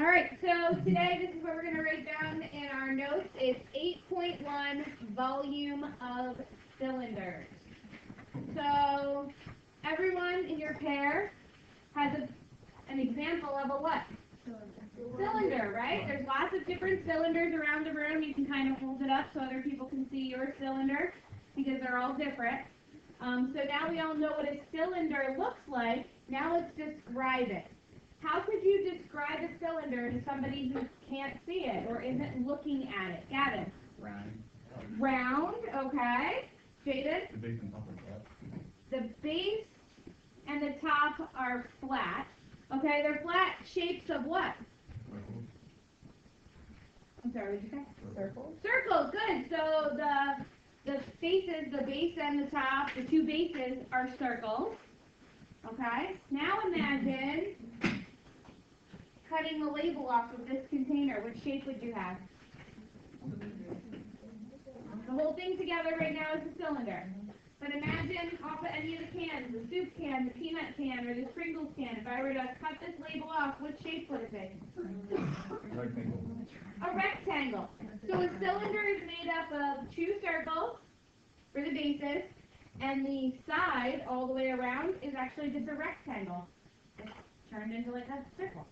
All right, so today this is what we're going to write down in our notes. It's 8.1 volume of cylinders. So everyone in your pair has an example of a what? Cylinder, right? There's lots of different cylinders around the room. You can kind of hold it up so other people can see your cylinder because they're all different. So now we all know what a cylinder looks like. Now let's describe it. How could you describe a cylinder to somebody who can't see it or isn't looking at it? Gavin? Round. Round, okay. Jaden? The base and top are flat. The base and the top are flat. Okay, they're flat shapes of what? Circles. I'm sorry, what did you say? Circles. Circles, good. So the faces, the base and the top, the two bases are circles. Okay, now imagine cutting the label off of this container. What shape would you have? The whole thing together right now is a cylinder. But imagine off of any of the cans, the soup can, the peanut can, or the Pringles can. If I were to cut this label off, what shape would it be? Rectangle. A rectangle. So a cylinder is made up of two circles for the bases, and the side all the way around is actually just a rectangle. It's turned into like a circle.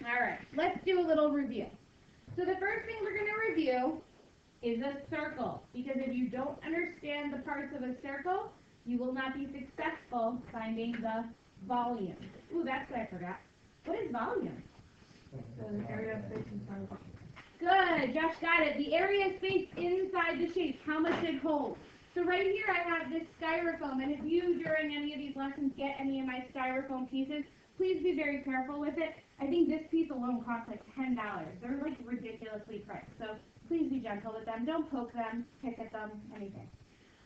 All right, let's do a little review. So the first thing we're going to review is a circle, because if you don't understand the parts of a circle, you will not be successful finding the volume. Ooh, that's what I forgot. What is volume? The area of space inside. Good, Josh got it. The area of space inside the shape, how much it holds. So right here I have this styrofoam, and if you, during any of these lessons, get any of my styrofoam pieces, please be very careful with it. I think this piece alone costs like $10. They're like ridiculously priced, so please be gentle with them. Don't poke them, pick at them, anything.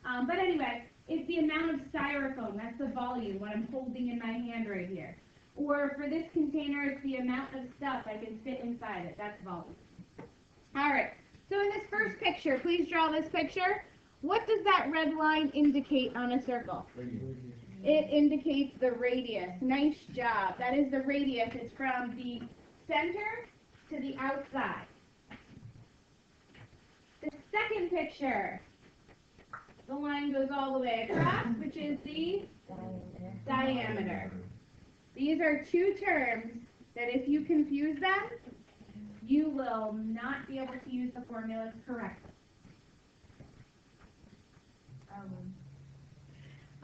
But anyway, it's the amount of styrofoam. That's the volume, what I'm holding in my hand right here. Or for this container, it's the amount of stuff I can fit inside it. That's volume. All right, so in this first picture, please draw this picture. What does that red line indicate on a circle? It indicates the radius. Nice job. That is the radius. It's from the center to the outside. The second picture, the line goes all the way across, which is the diameter. These are two terms that if you confuse them, you will not be able to use the formulas correctly.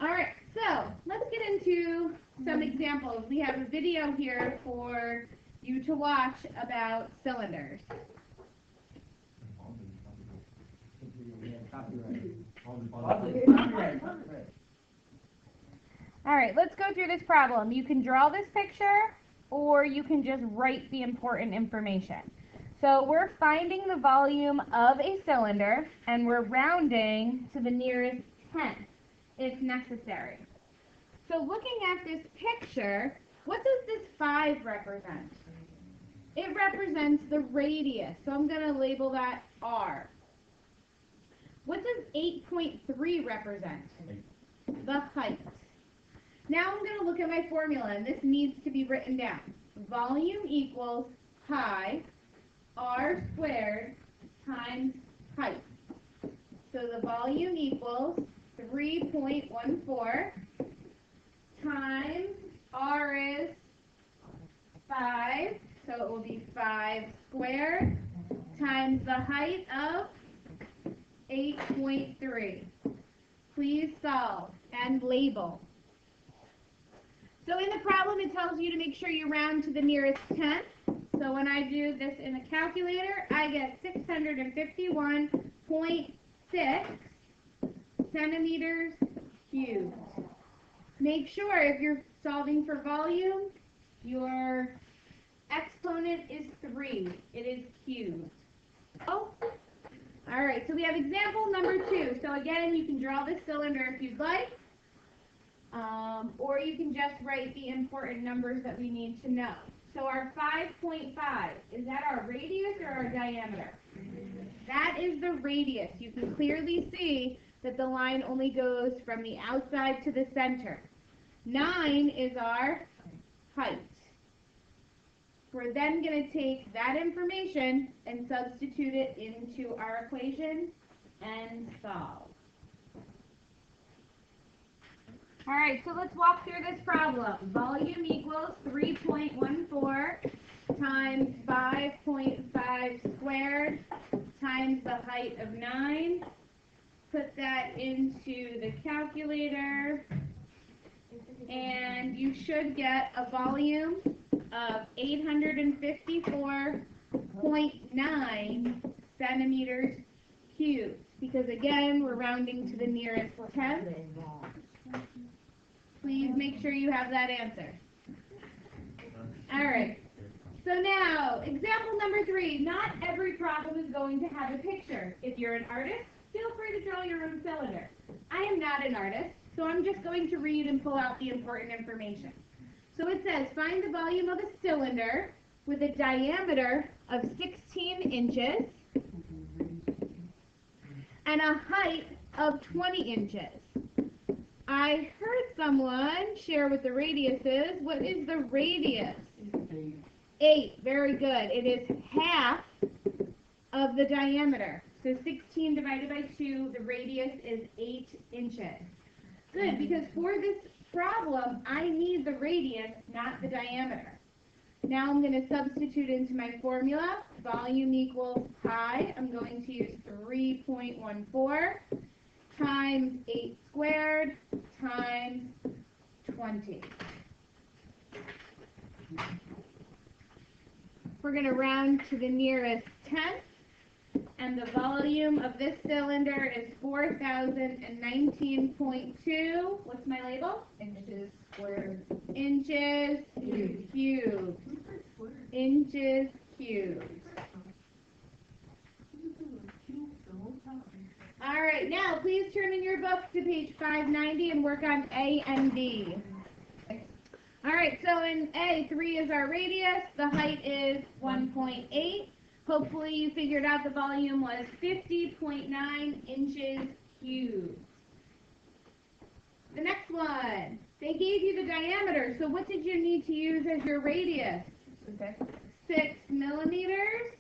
All right, so let's get into some examples. We have a video here for you to watch about cylinders. All right, let's go through this problem. You can draw this picture, or you can just write the important information. So we're finding the volume of a cylinder, and we're rounding to the nearest tenth if necessary. So looking at this picture, what does this 5 represent? It represents the radius, so I'm going to label that R. What does 8.3 represent? The height. Now I'm going to look at my formula, and this needs to be written down. Volume equals pi R squared times height. So the volume equals 3.14 times R is 5, so it will be 5 squared times the height of 8.3. Please solve and label. So in the problem, it tells you to make sure you round to the nearest tenth. So when I do this in a calculator, I get 651.6 centimeters cubed. Make sure if you're solving for volume, your exponent is 3. It is cubed. Oh, all right, so we have example number 2. So again, you can draw the cylinder if you'd like. Or you can just write the important numbers that we need to know. So our 5.5, is that our radius or our diameter? That is the radius. You can clearly see that the line only goes from the outside to the center. 9 is our height. We're then going to take that information and substitute it into our equation and solve. All right, so let's walk through this problem. Volume equals 3.14 times 5.5 squared times the height of 9. Put that into the calculator, and you should get a volume of 854.9 centimeters cubed, because again, we're rounding to the nearest tenth. Please make sure you have that answer. All right. So now, example number 3. Not every problem is going to have a picture. If you're an artist, feel free to draw your own cylinder. I am not an artist, so I'm just going to read and pull out the important information. So it says, find the volume of a cylinder with a diameter of 16 inches and a height of 20 inches. I heard someone share what the radius is. What is the radius? 8. Very good. It is half of the diameter. So 16 divided by 2, the radius is 8 inches. Good, because for this problem, I need the radius, not the diameter. Now I'm going to substitute into my formula. Volume equals pi. I'm going to use 3.14 times 8 squared times 20. We're going to round to the nearest tenth, and the volume of this cylinder is 4,019.2. What's my label? Inches squared. Inches cubed. Inches cubed. All right, now please turn in your book to page 590 and work on A and B. All right, so in A, 3 is our radius. The height is 1.8. Hopefully you figured out the volume was 50.9 inches cubed. The next one, they gave you the diameter, so what did you need to use as your radius? Okay. 6 millimeters.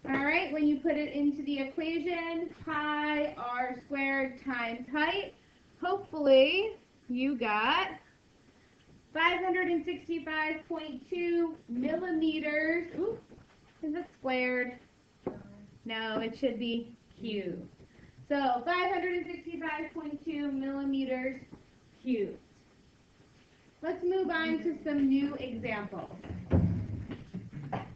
All right, when you put it into the equation, pi r squared times height, hopefully you got 565.2 millimeters. Ooh, is it squared? No, it should be cubed. So 565.2 millimeters cubed. Let's move on to some new examples.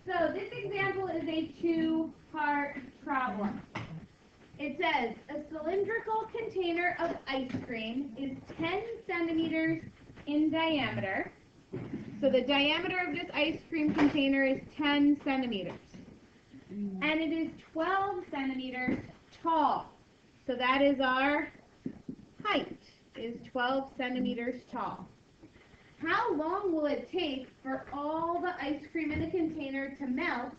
So this example is a 2-part problem. It says a cylindrical container of ice cream is 10 centimeters in diameter. So the diameter of this ice cream container is 10 centimeters. And it is 12 centimeters tall. So that is our height, is 12 centimeters tall. How long will it take for all the ice cream in the container to melt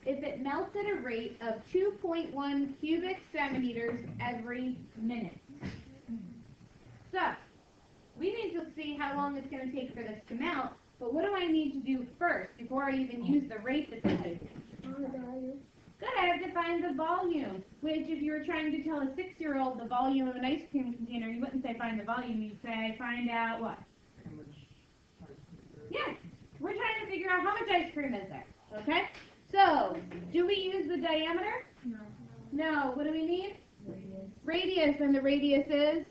if it melts at a rate of 2.1 cubic centimeters every minute? So, we need to see how long it's going to take for this to melt, but what do I need to do first before I even use the rate that this is? Good, I have to find the volume, which if you were trying to tell a 6-year-old the volume of an ice cream container, you wouldn't say find the volume, you'd say find out what? Yes, we're trying to figure out how much ice cream is there, okay? So, do we use the diameter? No. No, what do we need? Radius, and the radius is?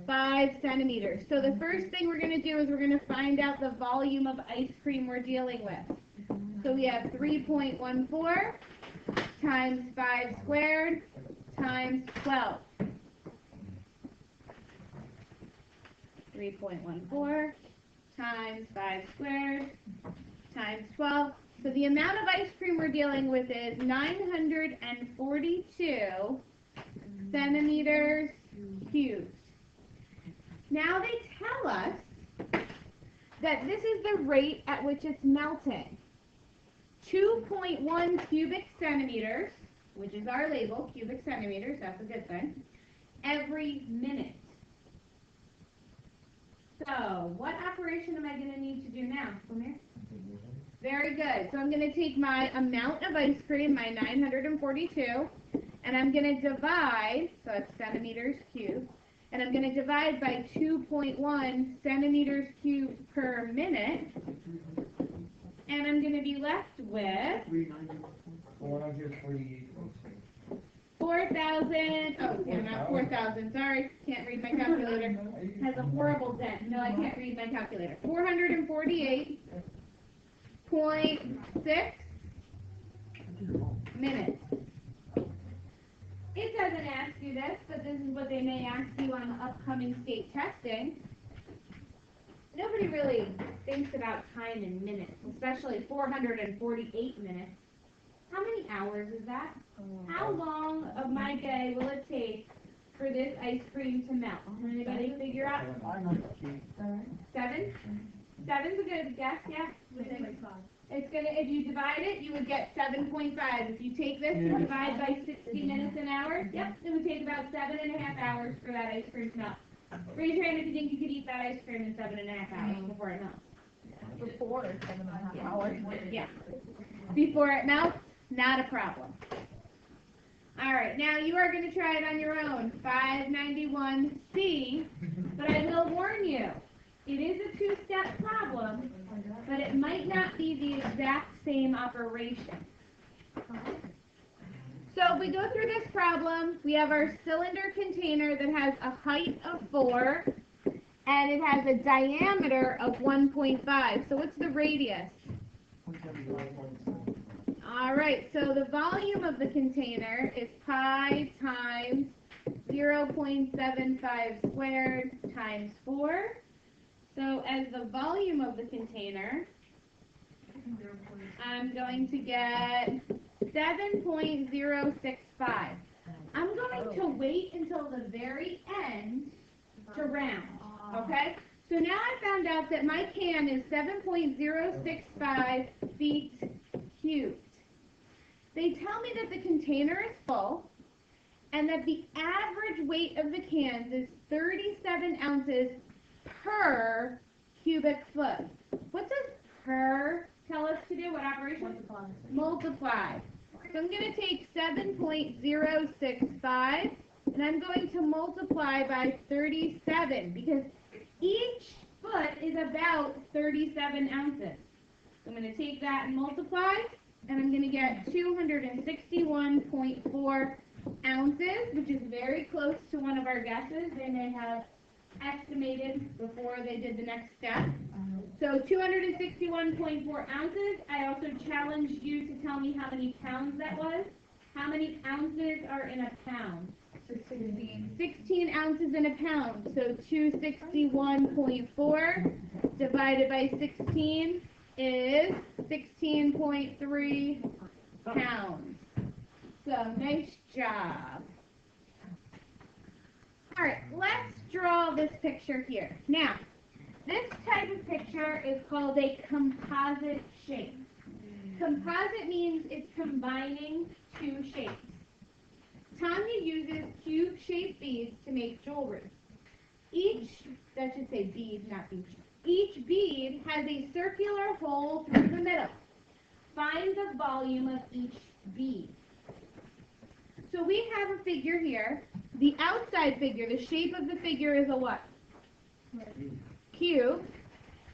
5 centimeters. So the first thing we're going to do is we're going to find out the volume of ice cream we're dealing with. So we have 3.14 times 5 squared times 12. 3.14 times 5 squared times 12. So the amount of ice cream we're dealing with is 942 centimeters cubed. Now they tell us that this is the rate at which it's melting. 2.1 cubic centimeters, which is our label, cubic centimeters, that's a good thing, every minute. So, what operation am I going to need to do now? Come here. very good. So I'm going to take my amount of ice cream, my 942, and I'm going to divide, so it's centimeters cubed, and I'm going to divide by 2.1 centimeters cubed per minute, and I'm going to be left with 4,000, oh, yeah, not 4,000, sorry, can't read my calculator. Has a horrible dent. No, I can't read my calculator. 448.6 minutes. It doesn't ask you this, but this is what they may ask you on the upcoming state testing. Nobody really thinks about time in minutes, especially 448 minutes. How many hours is that? How long of my day will it take for this ice cream to melt? Anybody figure out? 7? 7's a good guess, yeah? It's gonna, if you divide it, you would get 7.5. If you take this and divide by 60 minutes an hour, yep, it would take about 7.5 hours for that ice cream to melt. Raise your hand if you think you could eat that ice cream in 7.5 hours before it melts. Before 7.5 hours. Yeah. Before it melts, not a problem. All right, now you are going to try it on your own, 591C, but I will warn you, it is a two-step problem, but it might not be the exact same operation. So if we go through this problem, we have our cylinder container that has a height of 4, and it has a diameter of 1.5. So what's the radius? All right, so the volume of the container is pi times 0.75 squared times 4. So as the volume of the container, I'm going to get 7.065. I'm going to wait until the very end to round, okay? So now I found out that my can is 7.065 feet cubed. They tell me that the container is full and that the average weight of the cans is 37 ounces per cubic foot. What does per tell us to do? What operation? Multiply. So I'm going to take 7.065 and I'm going to multiply by 37 because each foot is about 37 ounces. So I'm going to take that and multiply, and I'm going to get 261.4 ounces, which is very close to one of our guesses. They may have estimated before they did the next step. So 261.4 ounces. I also challenged you to tell me how many pounds that was. How many ounces are in a pound? 16 ounces in a pound. So 261.4 divided by 16 is 16.3 pounds. So nice job. All right, let's draw this picture here. Now, this type of picture is called a composite shape. Composite means it's combining two shapes. Tanya uses cube-shaped beads to make jewelry. That should say bead, not bead. Each bead has a circular hole through the middle. Find the volume of each bead. So we have a figure here. The outside figure, the shape of the figure is a what? Cube.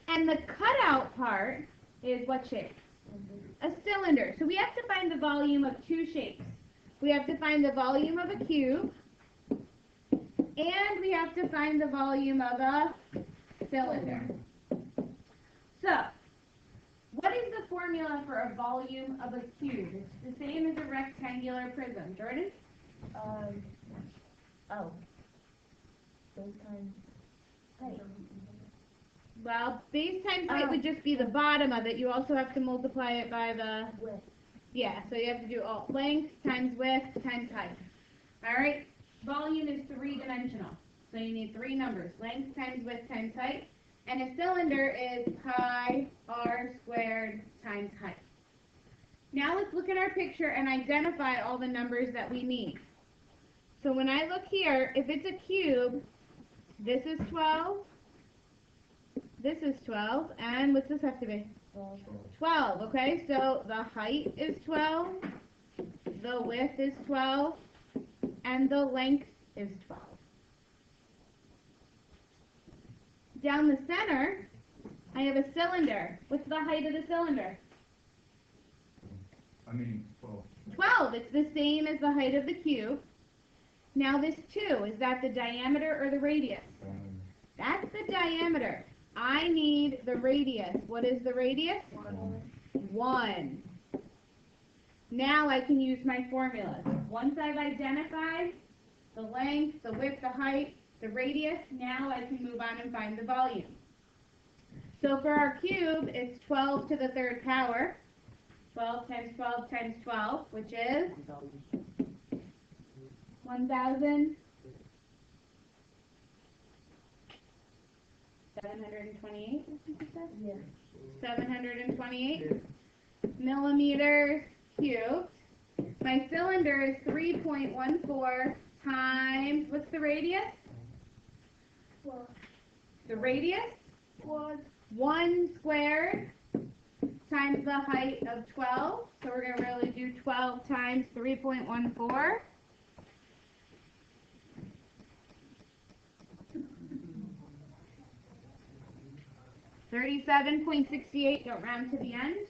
And the cutout part is what shape? A cylinder. So we have to find the volume of two shapes. We have to find the volume of a cube, and we have to find the volume of a cylinder. So, what is the formula for a volume of a cube? It's the same as a rectangular prism. Jordan? Base times height. Well, base times height would just be the bottom of it. You also have to multiply it by the Width. Yeah, so you have to do all length times width times height. All right? Volume is three-dimensional. So you need three numbers, length times width times height. And a cylinder is pi r squared times height. Now let's look at our picture and identify all the numbers that we need. So when I look here, if it's a cube, this is 12, this is 12, and what's this have to be? Well, 12, okay? So the height is 12, the width is 12, and the length is 12. Down the center, I have a cylinder. What's the height of the cylinder? I mean, well, 12. It's the same as the height of the cube. Now this 2, is that the diameter or the radius? That's the diameter. I need the radius. What is the radius? 1. Now I can use my formulas. Once I've identified the length, the width, the height, the radius, now I can move on and find the volume. So for our cube, it's 12 to the third power. 12 times 12 times 12, which is 1,728, yeah. 728 millimeters cubed. My cylinder is 3.14 times, what's the radius? Well, The radius was 1 squared times the height of 12. So we're going to really do 12 times 3.14. 37.68, don't round to the end.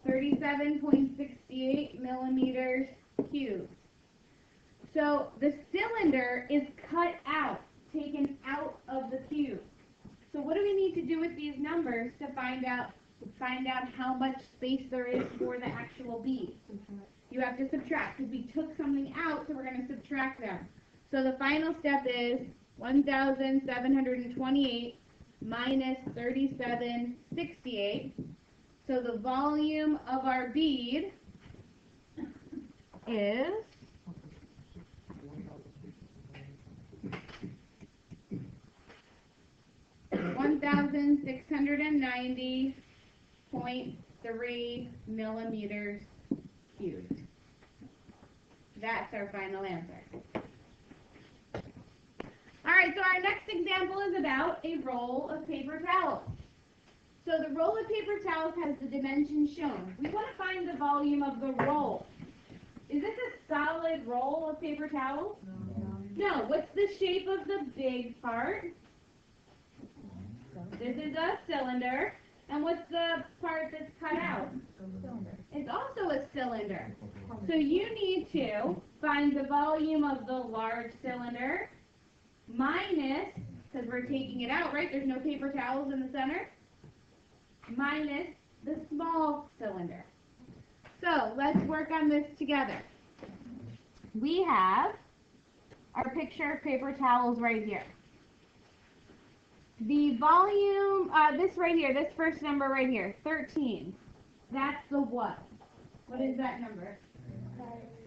37.68 millimeters cubed. So the cylinder is cut out, taken out of the cube. So what do we need to do with these numbers to find out how much space there is for the actual bead? You have to subtract, because we took something out, so we're going to subtract them. So the final step is 1,728 minus 3768. So the volume of our bead is 1,690.3 millimeters cubed. That's our final answer. Alright, so our next example is about a roll of paper towels. So the roll of paper towels has the dimensions shown. We want to find the volume of the roll. Is this a solid roll of paper towels? No. What's the shape of the big part? This is a cylinder. And what's the part that's cut out? cylinder. It's also a cylinder. So you need to find the volume of the large cylinder minus, because we're taking it out, right? There's no paper towels in the center. Minus the small cylinder. So let's work on this together. We have our picture of paper towels right here. The volume, this right here, this first number right here, 13. That's the what? What is that number?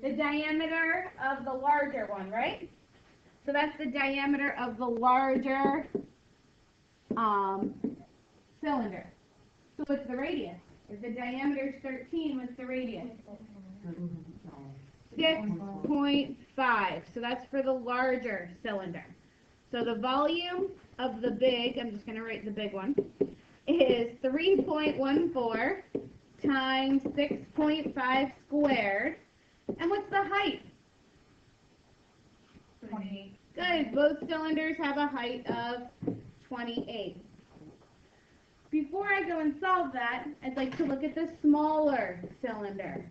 The diameter of the larger one, right? So that's the diameter of the larger cylinder. So what's the radius? If the diameter is 13, what's the radius? 6.5. So that's for the larger cylinder. So the volume of the big, I'm just going to write the big one, is 3.14 times 6.5 squared. And what's the height? 28. Good. Both cylinders have a height of 28. Before I go and solve that, I'd like to look at the smaller cylinder.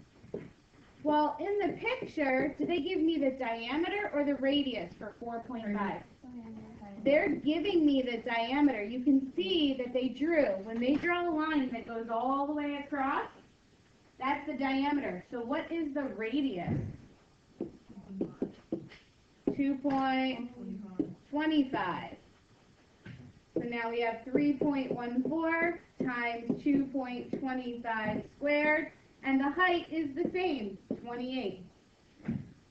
Well, in the picture, did they give me the diameter or the radius for 4.5? They're giving me the diameter. You can see that they drew. When they draw a line that goes all the way across, that's the diameter. So what is the radius? 2.25. So now we have 3.14 times 2.25 squared, and the height is the same, 28.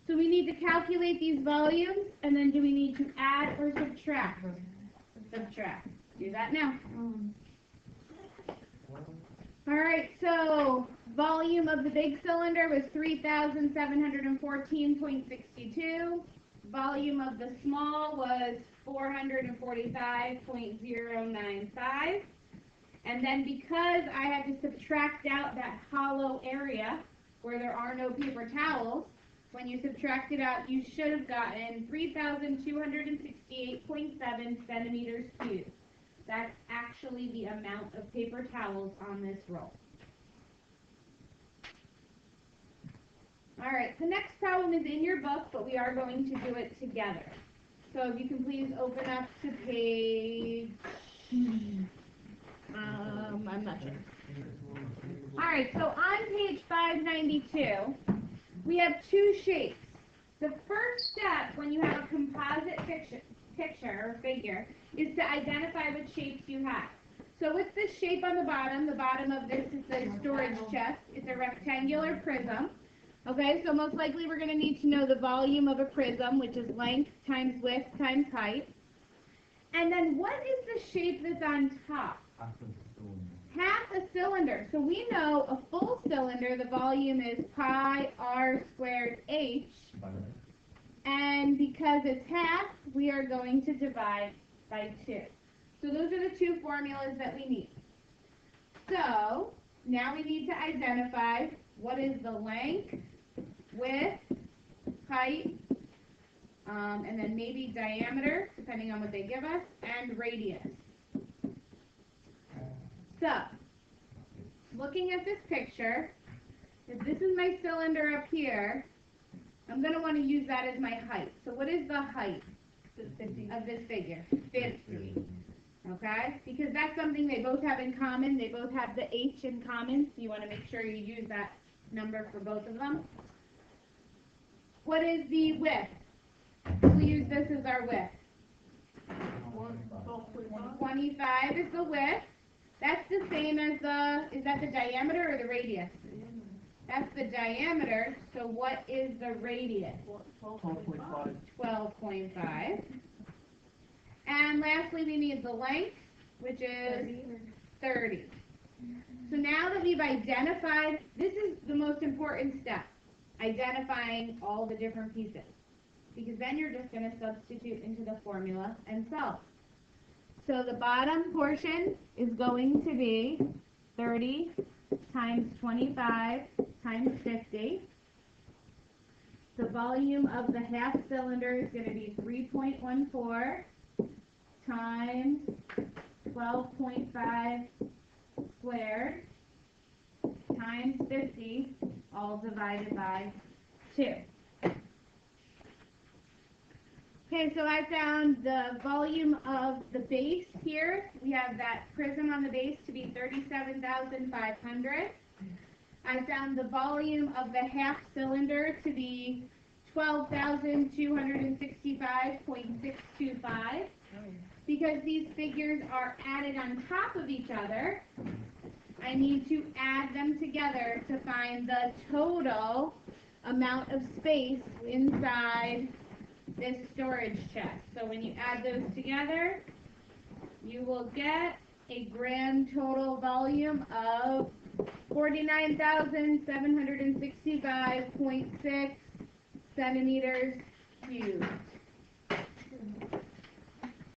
So we need to calculate these volumes, and then do we need to add or subtract? Subtract. Do that now. Alright, so volume of the big cylinder was 3,714.62. Volume of the small was 445.095. And then because I had to subtract out that hollow area where there are no paper towels, when you subtract it out, you should have gotten 3,268.7 centimeters cubed. That's actually the amount of paper towels on this roll. All right, the next problem is in your book, but we are going to do it together. So if you can please open up to page, I'm not sure. All right, so on page 592, we have two shapes. The first step when you have a composite picture or figure is to identify what shapes you have. So with this shape on the bottom of this is the storage chest. It's a rectangular prism. Okay, so most likely we're going to need to know the volume of a prism, which is length times width times height. And then what is the shape that's on top? Half a cylinder. So we know a full cylinder, the volume is pi r squared h. And because it's half, we are going to divide by 2. So those are the two formulas that we need. So now we need to identify what is the length, width, height, and then maybe diameter, depending on what they give us, and radius. So, looking at this picture, if this is my cylinder up here, I'm going to want to use that as my height. So what is the height of this figure? 50. Okay? Because that's something they both have in common. They both have the h in common, so you want to make sure you use that number for both of them. What is the width? We'll use this as our width. 25 is the width. That's the same as is that the diameter or the radius? That's the diameter, so what is the radius? 12.5. 12.5. And lastly, we need the length, which is 30. So now that we've identified, this is the most important step, identifying all the different pieces. Because then you're just going to substitute into the formula and solve. So the bottom portion is going to be 30 times 25 times 50. The volume of the half cylinder is going to be 3.14 times 12.5 squared times 50, all divided by 2. Okay, so I found the volume of the base here. We have that prism on the base to be 37,500. I found the volume of the half cylinder to be 12,265.625. Because these figures are added on top of each other, I need to add them together to find the total amount of space inside this storage chest. So when you add those together, you will get a grand total volume of 49,765.6 centimeters cubed.